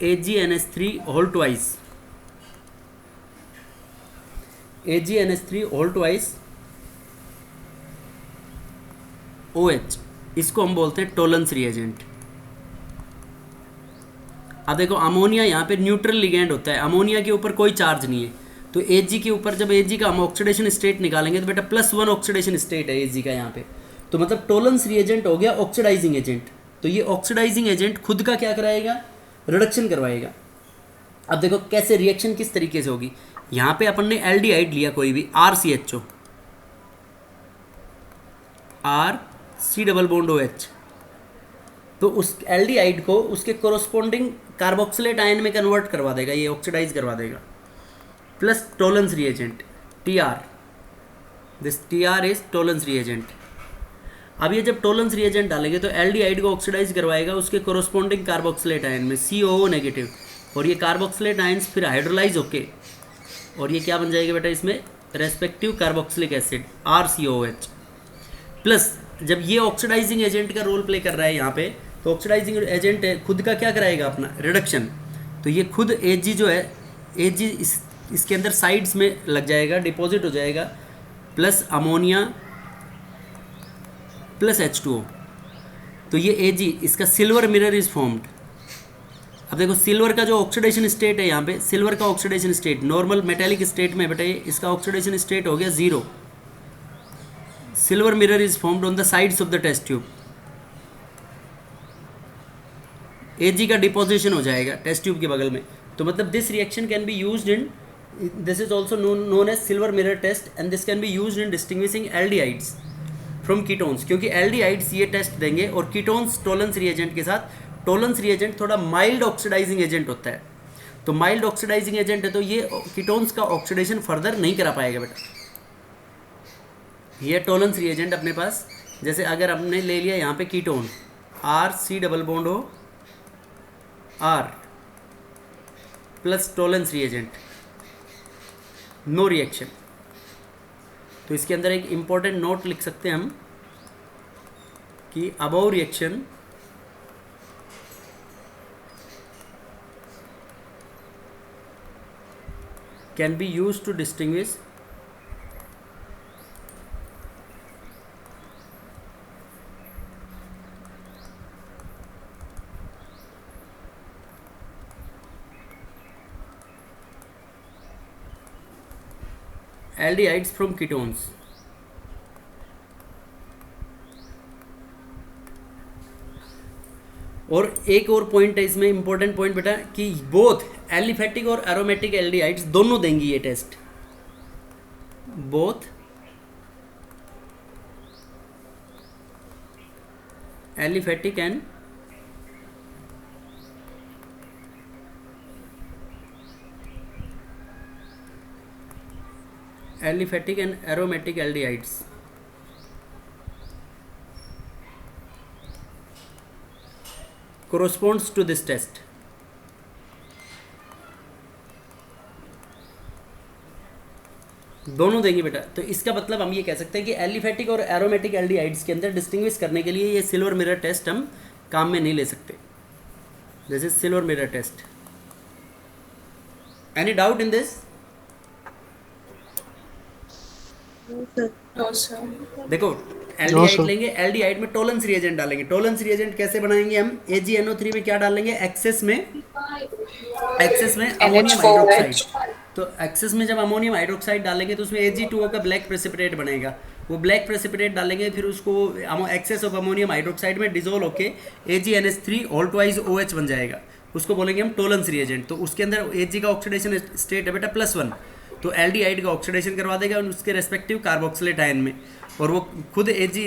AgNH3 whole twice, AgNH3 whole twice OH, इसको हम बोलते हैं टोलेंस रिएजेंट। अब देखो अमोनिया यहाँ पे न्यूट्रल लिगेंड होता है, अमोनिया के ऊपर कोई चार्ज नहीं है, तो Ag के ऊपर जब Ag का हम ऑक्सीडेशन स्टेट निकालेंगे तो बेटा +1 ऑक्सीडेशन स्टेट है Ag का यहाँ पे, तो मतलब टोलेंस रिएजेंट हो गया ऑक्सीडाइजिंग एजेंट। तो ये ऑक्सीडाइजिंग एजेंट खुद का क्या कराएगा, रिडक्शन करवाएगा। अब देखो कैसे रिएक्शन किस तरीके से होगी। यहाँ पे अपन ने एल्डिहाइड लिया कोई भी RCHO, RC double bond OH, तो उस एल्डिहाइड को उसके कोरोस्पोंडिंग कार्बोक्सिलेट आयन में कन्वर्ट करवा देगा, ये ऑक्सीडाइज करवा देगा, plus Tollens reagent TR, this TR is Tollens reagent. अब ये जब टोलेंस रिएजेंट डालेंगे तो एल्डिहाइड को ऑक्सीडाइज करवाएगा उसके कोरोस्पोंडिंग कार्बोक्सिलेट आयन में COO नेगेटिव, और ये कार्बोक्सिलेट आयन्स फिर हाइड्रोलाइज होके और ये क्या बन जाएगा बेटा इसमें respective carboxylic acid RCOH। Plus जब ये ऑक्सीडाइजिंग एजेंट का रोल प्ले कर रहा है यहाँ पे, तो ऑक्सीडाइजिंग एजेंट है खुद का क्या कराएगा अपना रिडक्शन, तो ये खुद Ag जो है Ag इसके अंदर साइड्स में लग जाएगा, डिपॉजिट हो जाएगा, प्लस अमोनिया प्लस H2O, तो ये Ag इसका सिल्वर मिरर इज फॉर्म्ड। अब देखो सिल्वर का जो ऑक्सीडेशन स्टेट है यहाँ पे, सिल्वर का oxidation state normal metallic state में बेटा इसका ऑक्सीडेशन स्टेट हो गया 0। Silver mirror is formed on the sides of the test tube, Ag का डिपोजिशन हो जाएगा टेस्ट ट्यूब के बगल में, तो मतलब this reaction can be used in, this is also known as silver mirror test, and this can be used in distinguishing aldehydes from ketones, क्योंकि aldehydes ये टेस्ट देंगे और कीटोन्स टोलेंस रिएजेंट के साथ। टोलेंस रिएजेंट थोड़ा mild oxidising agent होता है, तो माइल्ड ऑक्सीडाइजिंग एजेंट है तो ये कीटोन्स का ऑक्सीडेशन फर्दर नहीं करा पाएगा बेटा। ये टोलेंस रिएजेंट अपने पास, जैसे अगर हमने ले लिया यहाँ पे ketone RC double bond O R plus Tollens reagent, no reaction, तो इसके अंदर एक इम्पॉर्टेंट नोट लिख सकते हैं हम कि above reaction can be used to distinguish aldehydes from ketones. और एक और पॉइंट है इसमें इंपॉर्टेंट पॉइंट बेटा कि बोथ एलिफेटिक और एरोमेटिक एल्डिहाइड्स दोनों देंगी ये test, both aliphatic and aliphatic and aromatic aldehydes corresponds to this test. दोनों देंगे बेटा। तो इसका मतलब हम ये कह सकते हैं कि एलिफेटिक और एरोमेटिक एल्डिहाइड्स के अंदर डिस्टिंग्विश करने के लिए ये सिल्वर मिरर टेस्ट हम काम में नहीं ले सकते। This is silver mirror test. Any doubt in this? No, sir. देखो एल्डिहाइड लेंगे, एल्डिहाइड में टोलेंस रिएजेंट डालेंगे। टोलेंस रिएजेंट कैसे बनाएंगे हम? AgNO3 में क्या डालेंगे? एक्सेस में अमोनियम हाइड्रोक्साइड। तो एक्सेस में जब अमोनियम हाइड्रोक्साइड डालेंगे तो उसमें Ag2O का ब्लैक प्रेसिपिटेट बनेगा। वो ब्लैक प्रेसिपिटेट डालेंगे, फिर उसको एक्सेस ऑफ अमोनियम हाइड्रोक्साइड में डिजोल्व होके AgNH3 ऑल ट्वाइस OH बन जाएगा। उसको बोलेंगे हम टोलेंस रिएजेंट। तो उसके अंदर Ag का ऑक्सीडेशन स्टेट है बेटा +1, तो एल्डिहाइड का ऑक्सीडेशन करवा देगा उसके रेस्पेक्टिव कार्बोक्सिलेट आयन में, और वो खुद Ag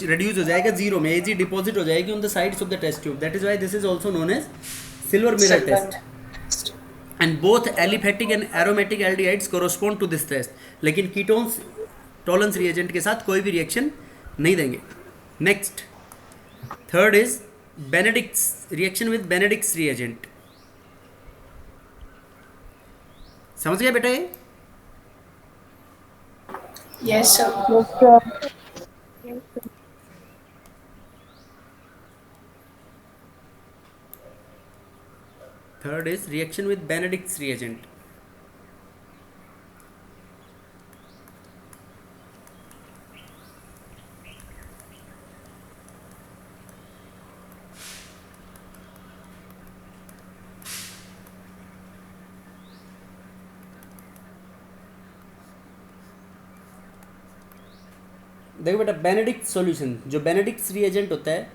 रिड्यूस हो जाएगा जीरो में। Ag डिपॉजिट हो जाएगी on the sides of the test tube. That is why this is also known as silver mirror test. And both aliphatic and aromatic aldehydes correspond to this test. लेकिन ketones Tollens reagent के साथ कोई भी reaction नहीं देंगे। Next, third is Benedict's reaction with Benedict's reagent. समझ गए बेटा? ये Yes, sir. third is reaction with Benedict's reagent. देखो बेटा, बेनेडिक्ट सॉल्यूशन, जो बेनेडिक्ट्स रिएजेंट होता है,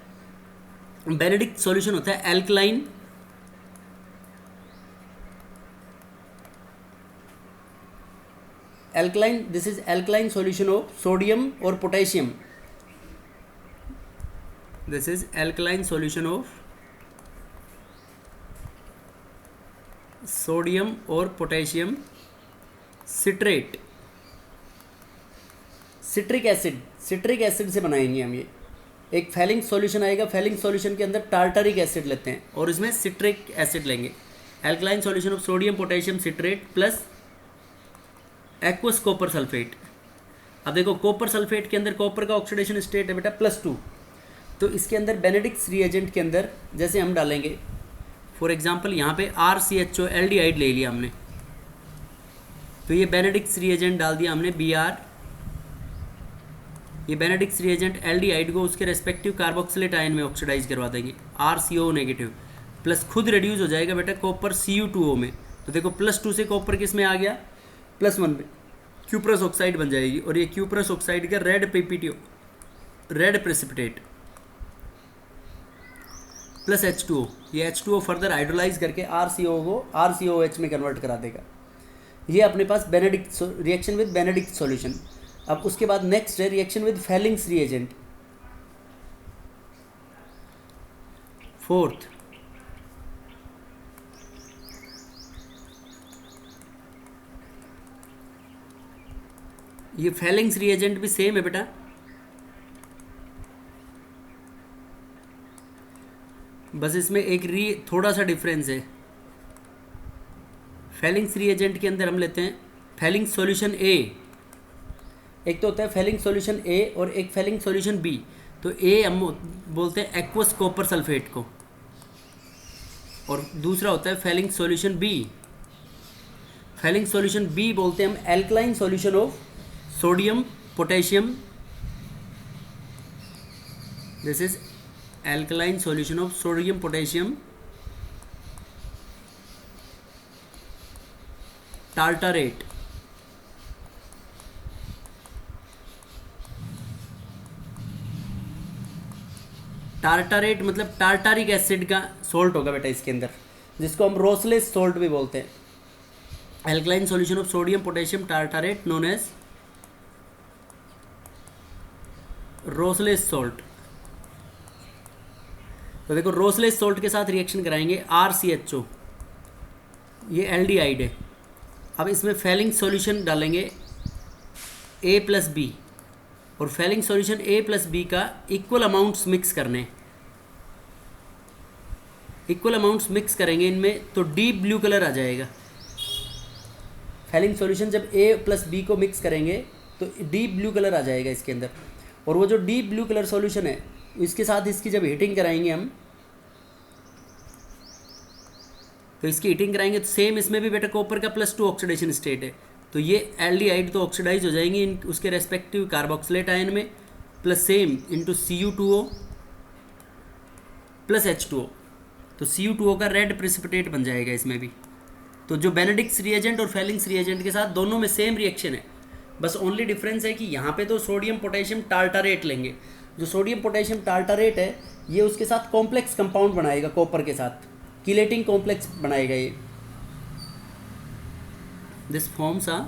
बेनेडिक्ट सॉल्यूशन होता है alkaline this is alkaline solution of sodium और potassium. This is alkaline solution of sodium और पोटेशियम सिट्रेट। सिट्रिक एसिड से बनाएंगे हम ये। एक फैलिंग सॉल्यूशन आएगा, फैलिंग सॉल्यूशन के अंदर टार्टरिक एसिड लेते हैं और इसमें सिट्रिक एसिड लेंगे। Alkaline solution of sodium potassium citrate plus aqueous copper sulphate. अब देखो, कॉपर सल्फेट के अंदर कॉपर का ऑक्सीडेशन स्टेट है बेटा +2। तो इसके अंदर बेनेडिक्ट्स रिएजेंट के अंदर जैसे हम डालेंगे, फॉर एग्जांपल यहाँ पे RCHO एल्डिहाइड ले लिया हमने, तो ये बेनेडिक्ट्स रिएजेंट डाल दिया हमने Br। ये बेनेडिक्ट्स रिएजेंट एल्डिहाइड को उसके रेस्पेक्टिव कार्बोक्सिलेट आयन में ऑक्सीडाइज करवा देंगे, RCO नेगेटिव, प्लस खुद रिड्यूस हो जाएगा बेटा कॉपर Cu2O में। तो देखो +2 से कॉपर किस में आ गया? +1 में, क्यूप्रस ऑक्साइड बन जाएगी। और ये क्यूप्रस ऑक्साइड का रेड प्रेसिपिटेट प्लस H2O, ये H2O फर्दर हाइड्रोलाइज करके RCO को RCOH में कन्वर्ट करा देगा। ये अपने पास Benedict reaction with Benedict solution. अब उसके बाद नेक्स्ट है reaction with Fehling's reagent. Fourth, ये फेलिंग्स रिएजेंट भी सेम है बेटा, बस इसमें एक थोड़ा सा डिफरेंस है। फेलिंग्स रिएजेंट के अंदर हम लेते हैं फेलिंग सॉल्यूशन A। एक तो होता है फेलिंग सॉल्यूशन A और एक फेलिंग सॉल्यूशन B। तो A हम बोलते हैं एक्वस कॉपर सल्फेट को, और दूसरा होता है Fehling solution B। Fehling solution B बोलते हैं हम alkaline solution of sodium potassium. This is alkaline solution of sodium potassium tartrate. Tartrate मतलब टार्टारिक एसिड का सोल्ट होगा बेटा इसके अंदर, जिसको हम रोसलेस सोल्ट भी बोलते हैं। Alkaline solution of sodium potassium tartrate known as Rochelle salt. तो देखो, रोसलेस सोल्ट के साथ रिएक्शन कराएंगे RCHO, ये एल्डिहाइड है। अब इसमें फेलिंग सॉल्यूशन डालेंगे A + B, और फेलिंग सॉल्यूशन A + B का इक्वल अमाउंट्स मिक्स करने। इक्वल अमाउंट्स मिक्स करेंगे इनमें तो डीप ब्लू कलर आ जाएगा। फेलिंग सॉल्यूशन जब A प्लस B को मिक्स करेंगे तो डीप ब्लू कलर आ जाएगा इसके अंदर। और वो जो डीप ब्लू कलर सॉल्यूशन है इसके साथ इसकी जब हीटिंग कराएंगे हम, तो इसकी हीटिंग कराएंगे तो सेम इसमें भी बेटा कॉपर का +2 ऑक्सीडेशन स्टेट है, तो ये एल्डिहाइड तो ऑक्सीडाइज हो जाएंगे इन उसके रेस्पेक्टिव कार्बोक्सिलेट आयन में, plus same into Cu2O plus H2O, तो Cu2O का रेड प्रेसिपिटेट बन जाएगा इसमें भी। तो जो बेनेडिक्ट्स रिएजेंट और फेलिंग्स रिएजेंट के साथ दोनों में सेम रिएक्शन है, बस ओनली डिफरेंस है कि यहाँ पे तो सोडियम पोटेशियम टार्टारेट लेंगे। जो सोडियम पोटेशियम टार्टारेट है ये उसके साथ कॉम्प्लेक्स कंपाउंड बनाएगा, कॉपर के साथ कीलेटिंग कॉम्प्लेक्स बनाएगा ये। दिस फॉर्म्स आ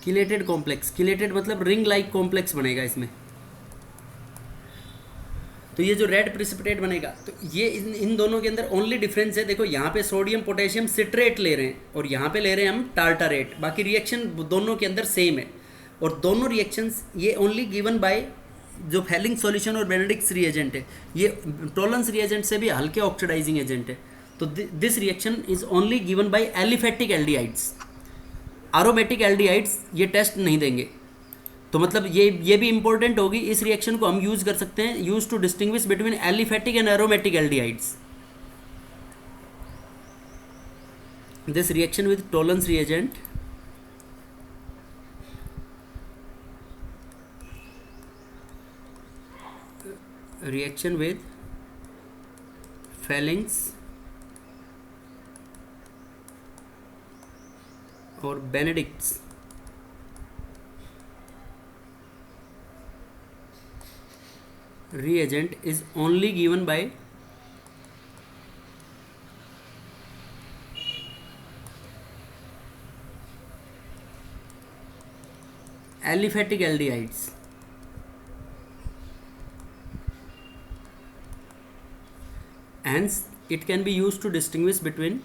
कीलेटेड कॉम्प्लेक्स, कीलेटेड मतलब रिंग लाइक कॉम्प्लेक्स बनेगा इसमें। तो ये जो रेड प्रेसिपिटेट बनेगा, तो ये इन दोनों के अंदर ओनली डिफरेंस है, देखो यहाँ पे सोडियम पोटेशियम सिट्रेट ले रहे हैं और यहाँ पे ले रहे हैं हम टार्टारेट, बाकी रिएक्शन दोनों के अंदर सेम है। और दोनों रिएक्शंस ये ओनली गिवन बाय जो फेलिंग सॉल्यूशन और बेनेडिक्ट्स रिएजेंट है, ये टोलेंस रिएजेंट से भी हल्के ऑक्सीडाइजिंग एजेंट है। तो this reaction is only given by aliphatic aldehydes. Aromatic aldehydes ये टेस्ट नहीं देंगे। तो मतलब ये भी इंपॉर्टेंट होगी, इस रिएक्शन को हम यूज कर सकते हैं, use to distinguish between aliphatic and aromatic aldehydes. This reaction with Tollens reagent reaction with phalanx or benedict's reagent is only given by aliphatic aldehydes. Hence it can be used to distinguish between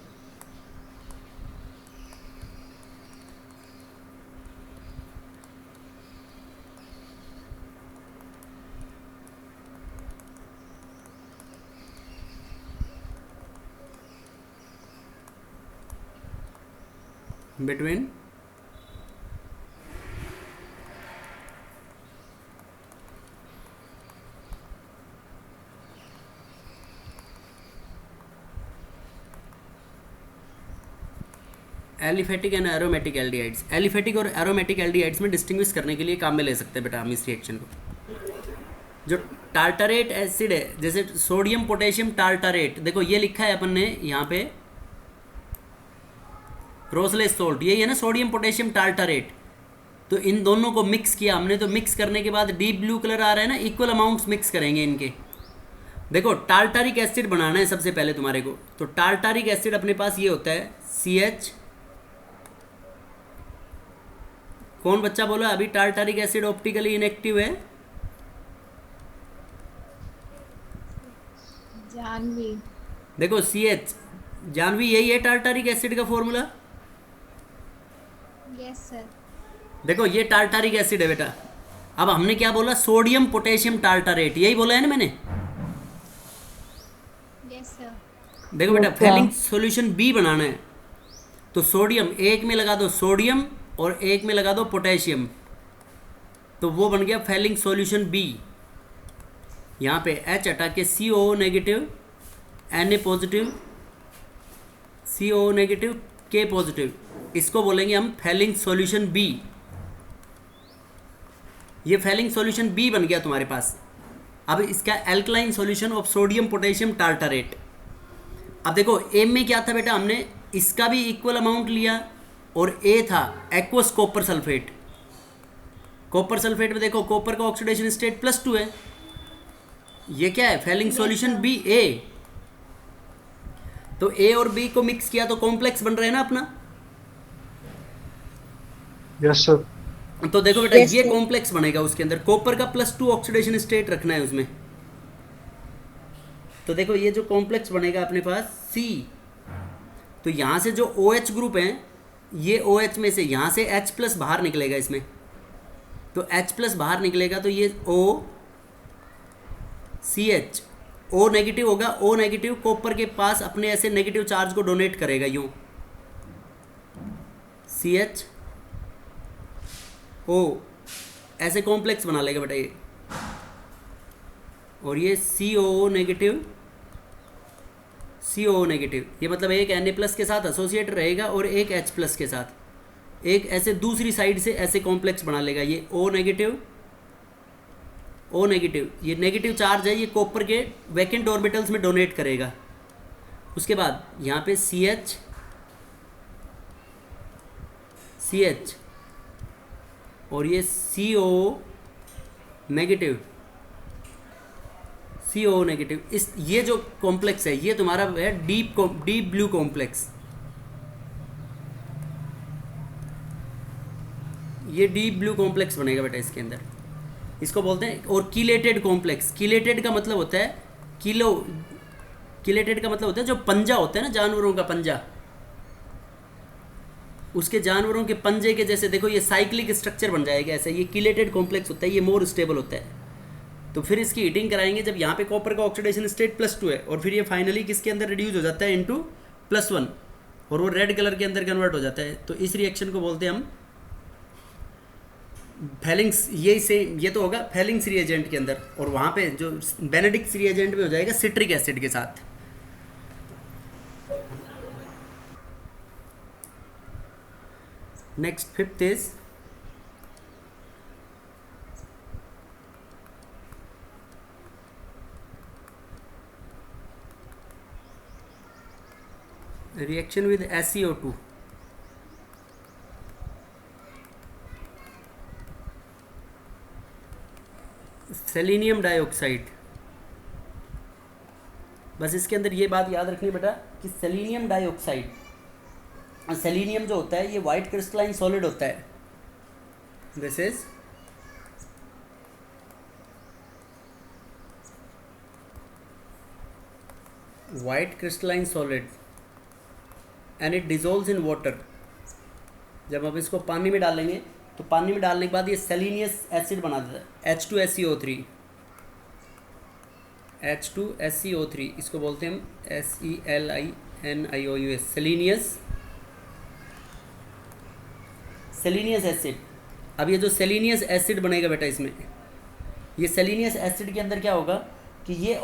aliphatic and aromatic aldehydes. Aliphatic और aromatic aldehydes में distinguish करने के लिए काम में ले सकते हैं बेटा हम इस रिएक्शन को। जो टार्टारेट एसिड है, जैसे सोडियम पोटेशियम टार्टारेट, देखो ये लिखा है अपन ने यहाँ पे रोसलेस सोल्ट, यही है ना सोडियम पोटेशियम टार्टारेट। तो इन दोनों को मिक्स किया हमने, तो मिक्स करने के बाद डीप ब्लू कलर आ रहा है ना, इक्वल अमाउंट्स मिक्स करेंगे इनके। देखो टार्टारिक एसिड बनाना है सबसे पहले तुम्हारे को, तो टार्टारिक एसिड अपने पास ये होता है CH। कौन बच्चा बोला अभी टार्टारिक एसिड ऑप्टिकली इनएक्टिव है? जानवी। देखो CH, जानवी यही है टार्टारिक एसिड का फॉर्मूला। Yes sir. देखो ये टार्टारिक एसिड है बेटा। अब हमने क्या बोला, सोडियम पोटेशियम टार्टारेट, यही बोला है ना मैंने। Yes sir. देखो बेटा फेलिंग सॉल्यूशन B बनाना है, तो सोडियम एक में लगा दो सोडियम और एक में लगा दो पोटेशियम, तो वो बन गया फेलिंग सॉल्यूशन B। यहाँ पे H हटा के COO negative, Na positive, COO negative, K positive, इसको बोलेंगे हम फेलिंग सॉल्यूशन B। ये फेलिंग सॉल्यूशन B बन गया तुम्हारे पास। अब इसका alkaline solution of sodium potassium tartrate. अब देखो एम में क्या था बेटा, हमने इसका भी इक्वल अमाउंट लिया और A था aqueous copper sulphate. Copper sulphate में देखो कॉपर का ऑक्सीडेशन स्टेट +2 है, ये क्या है फेलिंग सॉल्यूशन B A। तो A और B को मिक्स किया तो कॉम्प्लेक्स बन रहा है ना अपना। Yes sir. तो देखो बेटा ये कॉम्प्लेक्स बनेगा, उसके अंदर कॉपर का +2 ऑक्सीडेशन स्टेट रखना है उसमें। तो देखो ये जो कॉम्प्लेक्स बनेगा अपने पास C, तो यहाँ से जो OH ग्रुप है, ये OH में से यहाँ से H+ बाहर निकलेगा इसमें, तो H प्लस बाहर निकलेगा तो ये OCH, O नेगेटिव होगा। O नेगेटिव कॉपर के पास अपने ऐसे नेगेटिव चार्ज को डोनेट करेगा यूँ, CH O ऐसे कॉम्प्लेक्स बना लेगा बेटा ये, और ये COO नेगेटिव, COO नेगेटिव, ये मतलब एक Na प्लस के साथ एसोसिएट रहेगा और एक H प्लस के साथ, एक ऐसे दूसरी साइड से ऐसे कॉम्प्लेक्स बना लेगा। ये O नेगेटिव, O नेगेटिव, ये नेगेटिव चार्ज है, ये कॉपर के वैकेंट ऑर्बिटल्स में डोनेट करेगा। उसके बाद यहाँ पे CH और ये COO नेगेटिव, COO नेगेटिव, इस ये जो कॉम्प्लेक्स है ये तुम्हारा है डीप ब्लू कॉम्प्लेक्स। ये डीप ब्लू कॉम्प्लेक्स बनेगा बेटा इसके अंदर, इसको बोलते हैं। और कीलेटेड कॉम्प्लेक्स, कीलेटेड का मतलब होता है कीलेटेड का मतलब होता है जो पंजा होता है ना जानवरों का पंजा, उसके जानवरों के पंजे के जैसे देखो ये साइक्लिक स्ट्रक्चर बन जाएगा ऐसे, ये कीलेटेड कॉम्प्लेक्स होता है, ये मोर स्टेबल होता है। तो फिर इसकी हीटिंग कराएंगे जब यहाँ पे कॉपर का ऑक्सीडेशन स्टेट +2 है, और फिर ये फाइनली किसके अंदर रिड्यूस हो जाता है इनटू +1, और वो रेड कलर के अंदर कन्वर्ट हो जाता है। तो इस रिएक्शन को बोलते हैं हम फेलिंग्स। ये तो होगा फेलिंग्स रिएजेंट के अंदर, और वहाँ पे जो बेनेडिक्ट रिएजेंट में हो जाएगा सिट्रिक एसिड के साथ। Next 5th is reaction with SeO2, selenium dioxide. बस इसके अंदर ये बात याद रखनी बेटा कि सेलेनियम डाइऑक्साइड, सेलेनियम जो होता है ये वाइट क्रिस्टलाइन सॉलिड होता है, this is white crystalline solid and it dissolves in water. जब हम इसको पानी में डालेंगे तो पानी में डालने के बाद ये सेलेनियस एसिड बना देता है, H2SeO3, H2SeO3, इसको बोलते हैं हम SELINIOUS, सेलेनियस एसिड। अब ये जो सेलेनियस एसिड बनेगा बेटा इसमें, ये सेलेनियस एसिड के अंदर क्या होगा कि ये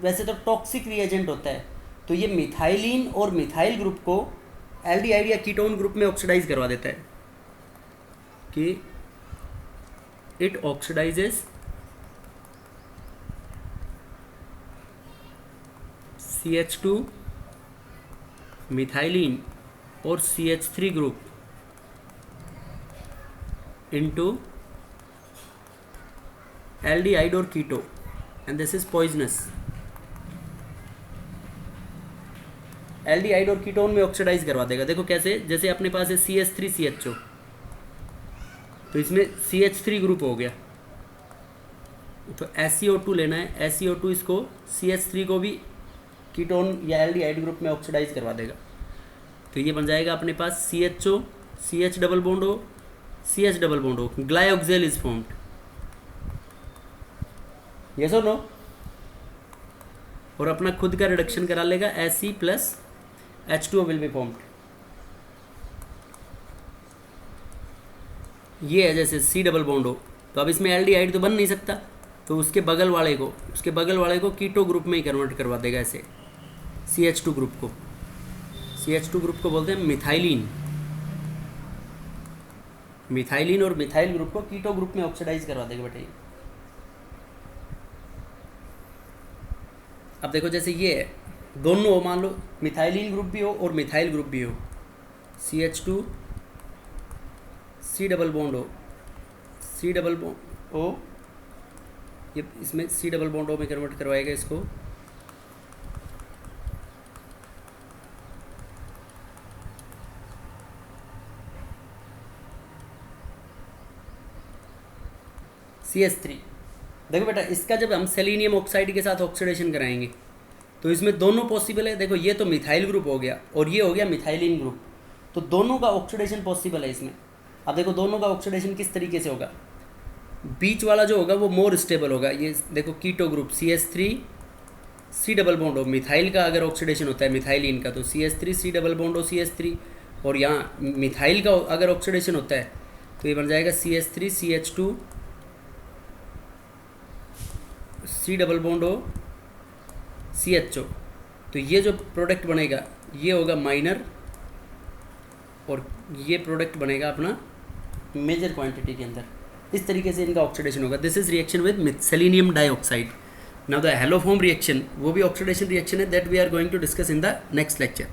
वैसे तो टॉक्सिक रिएजेंट होता है, तो ये मिथाइलिन और मिथाइल ग्रुप को एल्डिहाइड या कीटोन ग्रुप में ऑक्सीडाइज करवा देता है, कि इट ऑक्सीडाइजेस CH2 मिथाइलिन और CH3 group into aldehyde or keto, and this is poisonous। Aldehyde और कीटोन में ऑक्सीडाइज करवा देगा। देखो कैसे, जैसे अपने पास है CH3CHO, तो इसमें CH3 ग्रुप हो गया, तो SeO2 लेना है, SeO2 इसको CH3 को भी कीटोन या एल्डिहाइड ग्रुप में ऑक्सीडाइज करवा देगा। तो ये बन जाएगा अपने पास CHO, CH double bond O, CH double bond O, glyoxal is formed. Yes और नो? और अपना खुद का रिडक्शन करा लेगा, Fe plus H2O will be formed. ये है जैसे C डबल बॉन्ड O, तो अब इसमें एल्डिहाइड तो बन नहीं सकता, तो उसके बगल वाले को कीटो ग्रुप में ही कन्वर्ट करवा देगा ऐसे, CH2 ग्रुप को। CH2 ग्रुप को बोलते हैं मिथाइलिन। मिथाइलिन और मिथाइल ग्रुप को कीटो ग्रुप में ऑक्सीडाइज करवा देगा बेटा ये। अब देखो जैसे ये है, दोनों मान लो मिथाइलिन ग्रुप भी हो और मिथाइल ग्रुप भी हो, CH2 C double bond O, C double bond O, ये इसमें C डबल बॉन्ड O में कन्वर्ट करवाएगा इसको। CH3। देखो बेटा इसका जब हम सेलेनियम ऑक्साइड के साथ ऑक्सीडेशन कराएंगे तो इसमें दोनों पॉसिबल है। देखो ये तो मिथाइल ग्रुप हो गया और ये हो गया मिथाइलिन ग्रुप, तो दोनों का ऑक्सीडेशन पॉसिबल है इसमें। अब देखो दोनों का ऑक्सीडेशन किस तरीके से होगा, बीच वाला जो होगा वो मोर स्टेबल होगा। ये देखो keto group CH3 C double bond O, methyl का अगर ऑक्सीडेशन होता है मिथाइलिन का तो CH3 C डबल बॉन्ड हो CH3, और यहाँ मिथाइल का अगर ऑक्सीडेशन होता है तो ये बन जाएगा CH3 CH2 C double bond हो CHO। तो ये जो प्रोडक्ट बनेगा ये होगा माइनर, और ये प्रोडक्ट बनेगा अपना मेजर क्वांटिटी के अंदर। इस तरीके से इनका ऑक्सीडेशन होगा। This is reaction with selenium dioxide. Now the haloform reaction, वो भी ऑक्सीडेशन रिएक्शन है, that we are going to discuss in the next lecture.